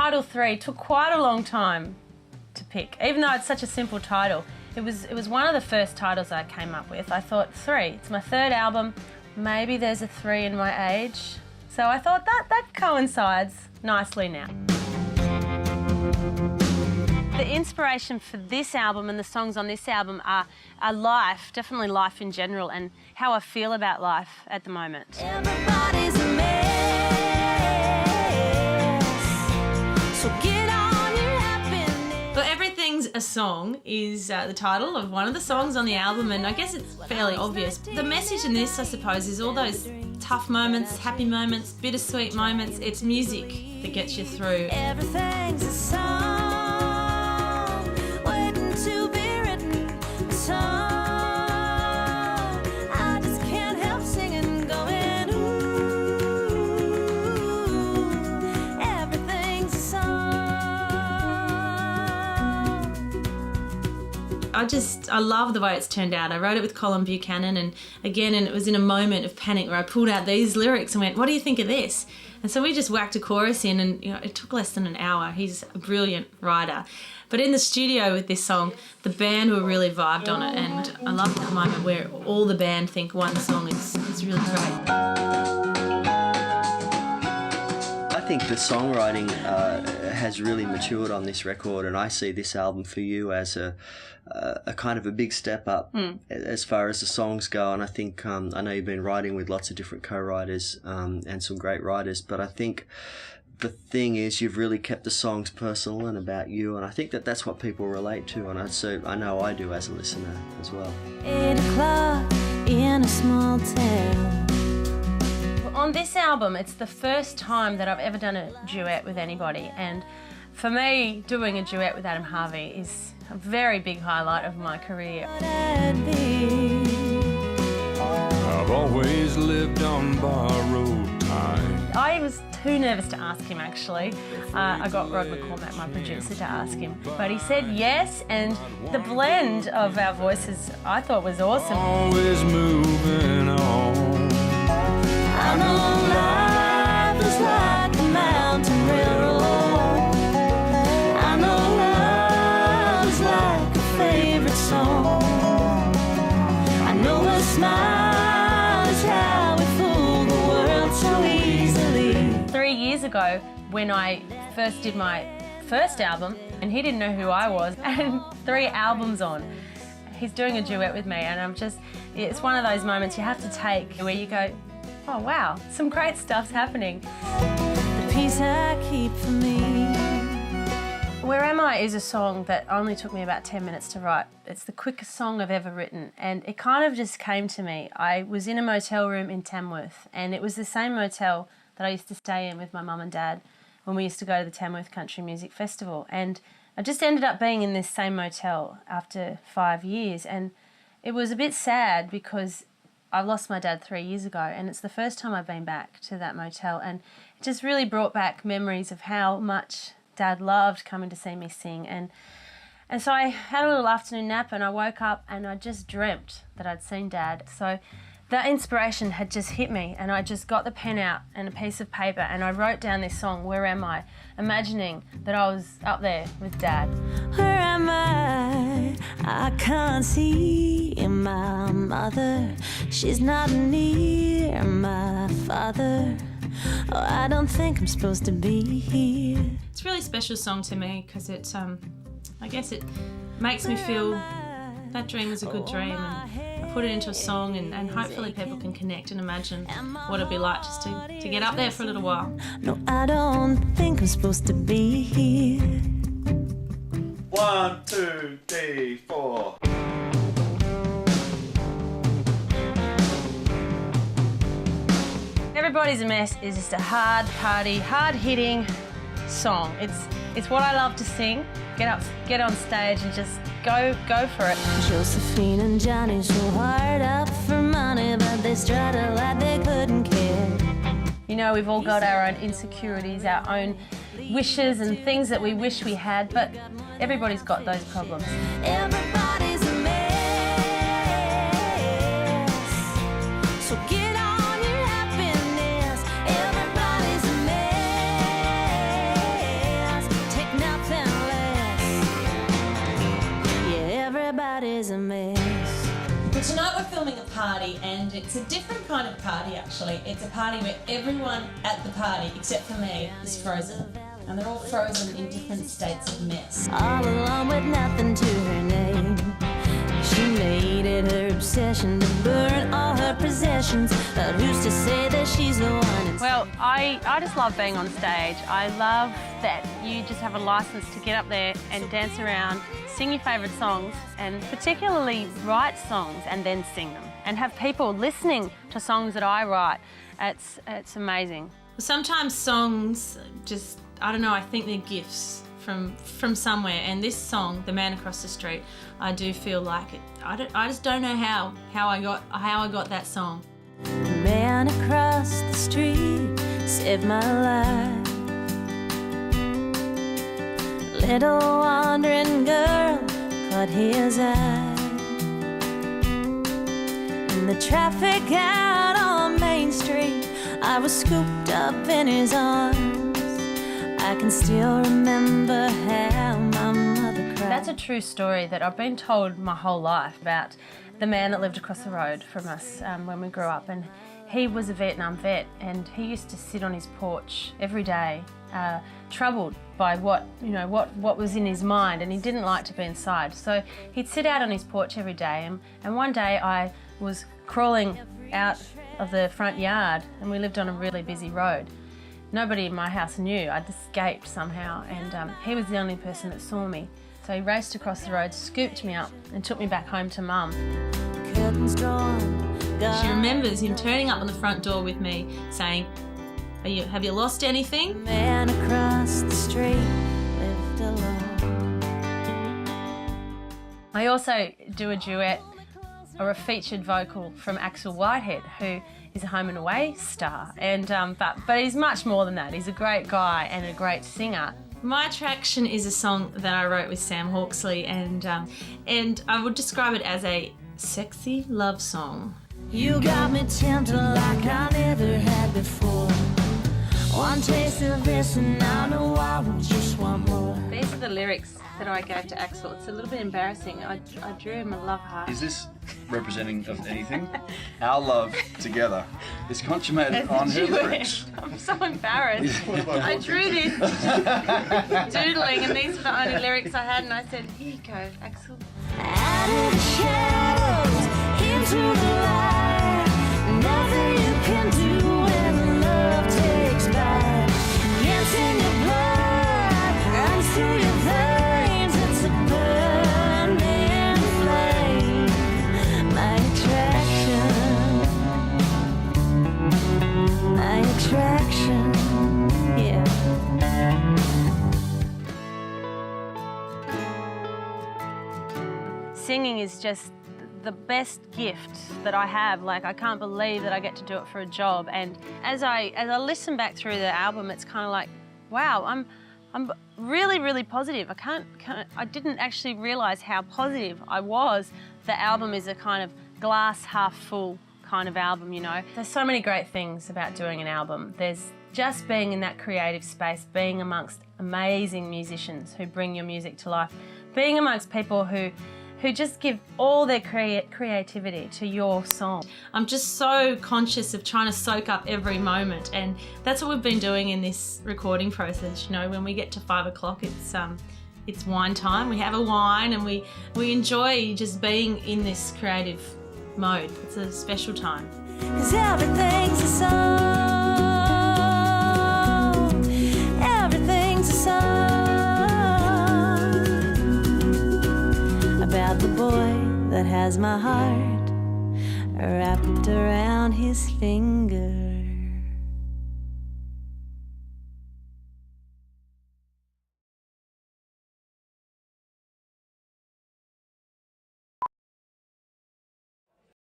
title 3 took quite a long time to pick, even though it's such a simple title. It was one of the first titles I came up with. I thought 3, it's my 3rd album, maybe there's a 3 in my age. So I thought that coincides nicely now. The inspiration for this album and the songs on this album are life, definitely life in general, and how I feel about life at the moment. Everybody's a mess, so get on your happiness. Well, Everything's a Song is the title of one of the songs on the album, and I guess it's fairly obvious. The message in this, I suppose, is all those tough moments, happy moments, bittersweet moments. It's music that gets you through. Everything's a song, waiting to be written. A song, I just can't help singing, going ooh. Everything's a song. I love the way it's turned out. I wrote it with Colin Buchanan, and it was in a moment of panic where I pulled out these lyrics and went, what do you think of this? And so we just whacked a chorus in, and it took less than an hour. He's a brilliant writer. But in the studio with this song, the band were really vibed on it, and I love that moment where all the band think one song is really great. I think the songwriting has really matured on this record, and I see this album for you as a kind of a big step up as far as the songs go. And I think I know you've been writing with lots of different co-writers and some great writers, but I think the thing is you've really kept the songs personal and about you, and I think that's what people relate to, and I know I do as a listener as well. 8 o'clock in a small town. On this album, it's the first time that I've ever done a duet with anybody, and for me, doing a duet with Adam Harvey is a very big highlight of my career. I've always lived on borrowed time. I was too nervous to ask him, actually. I got Rod McCormack, my producer, to ask him, but he said yes, and the blend of our voices I thought was awesome. Always moving on. I know life is like a mountain railroad. I know love is like a favorite song. I know a smile is how we fool the world so easily. 3 years ago, when I first did my first album, and he didn't know who I was, and 3 albums on, he's doing a duet with me, and it's one of those moments you have to take where you go, oh wow, some great stuff's happening. The peace I keep for me. Where Am I is a song that only took me about 10 minutes to write. It's the quickest song I've ever written, and it kind of just came to me. I was in a motel room in Tamworth, and it was the same motel that I used to stay in with my mum and dad when we used to go to the Tamworth Country Music Festival. And I just ended up being in this same motel after 5 years, and it was a bit sad because I lost my dad 3 years ago, and it's the first time I've been back to that motel, and it just really brought back memories of how much Dad loved coming to see me sing. And so I had a little afternoon nap, and I woke up and I just dreamt that I'd seen Dad. So that inspiration had just hit me, and I just got the pen out and a piece of paper, and I wrote down this song, Where Am I?, imagining that I was up there with Dad. Where am I? I can't see my mother. She's not near my father. Oh, I don't think I'm supposed to be here. It's a really special song to me because it's, I guess it makes me feel that dream was a good dream, and I put it into a song, and hopefully people can connect and imagine what it'd be like just to get up there for a little while. No, I don't think I'm supposed to be here. 1, 2, 3, 4. Everybody's a Mess is just a hard party, hard-hitting song. It's what I love to sing. Get on stage and just go for it. Josephine and Johnny so hard up for money, but they strutted like they couldn't care. You know, we've all got our own insecurities, our own wishes and things that we wish we had, but everybody's got those problems. Everybody's a mess, so get on your happiness. Everybody's a miss. Well, tonight we're filming a party, and it's a different kind of party actually. It's a party where everyone at the party, except for me, is frozen. And they're all frozen in different states of mess. All alone with nothing to her name. She made it her obsession to burn all her possessions. But who's to say that she's the one? Well, I just love being on stage. I love that you just have a license to get up there and dance around, sing your favourite songs, and particularly write songs and then sing them. And have people listening to songs that I write. It's amazing. Sometimes songs just, I don't know, I think they're gifts from somewhere, and this song, The Man Across the Street, I do feel like it. I just don't know how I got that song. The man across the street saved my life. Little wandering girl caught his eye. In the traffic out on Main Street, I was scooped up in his arms. I can still remember how my mother cried. That's a true story that I've been told my whole life about the man that lived across the road from us when we grew up. And he was a Vietnam vet, and he used to sit on his porch every day, troubled by what was in his mind, and he didn't like to be inside. So he'd sit out on his porch every day, and one day I was crawling out of the front yard, and we lived on a really busy road. Nobody in my house knew. I'd escaped somehow, and he was the only person that saw me. So he raced across the road, scooped me up, and took me back home to Mum. Curtains drawn, She remembers him turning up on the front door with me saying, have you lost anything? man across the street lived alone. I also do a duet or a featured vocal from Axel Whitehead, who is a home and away star, and but he's much more than that. He's a great guy and a great singer. My Attraction is a song that I wrote with Sam Hawksley, and I would describe it as a sexy love song. You got me tempted like I never had before. One taste of this and I know I will just want more. These are the lyrics that I gave to Axel. It's a little bit embarrassing. I drew him a love heart. Is this representing of anything? Our love together is consummated on her lyrics. I'm so embarrassed. I drew this doodling, and these were the only lyrics I had, and I said, here you go, Axel. Out of the shadows, into the light. Nothing you can do when love takes flight. Gets in your blood, runs through your veins. It's a burning flame. My attraction, yeah. Singing is just the best gift that I have. Like, I can't believe that I get to do it for a job. And as I listen back through the album, it's kind of like, wow, I'm really, really positive. I didn't actually realise how positive I was. The album is a kind of glass half full kind of album, you know. There's so many great things about doing an album. There's just being in that creative space, being amongst amazing musicians who bring your music to life, being amongst people who just give all their creativity to your song. I'm just so conscious of trying to soak up every moment, and that's what we've been doing in this recording process. You know, when we get to 5 o'clock, it's wine time. We have a wine and we enjoy just being in this creative mode. It's a special time. 'Cause everything's a song. Everything's a song. About the boy that has my heart wrapped around his finger.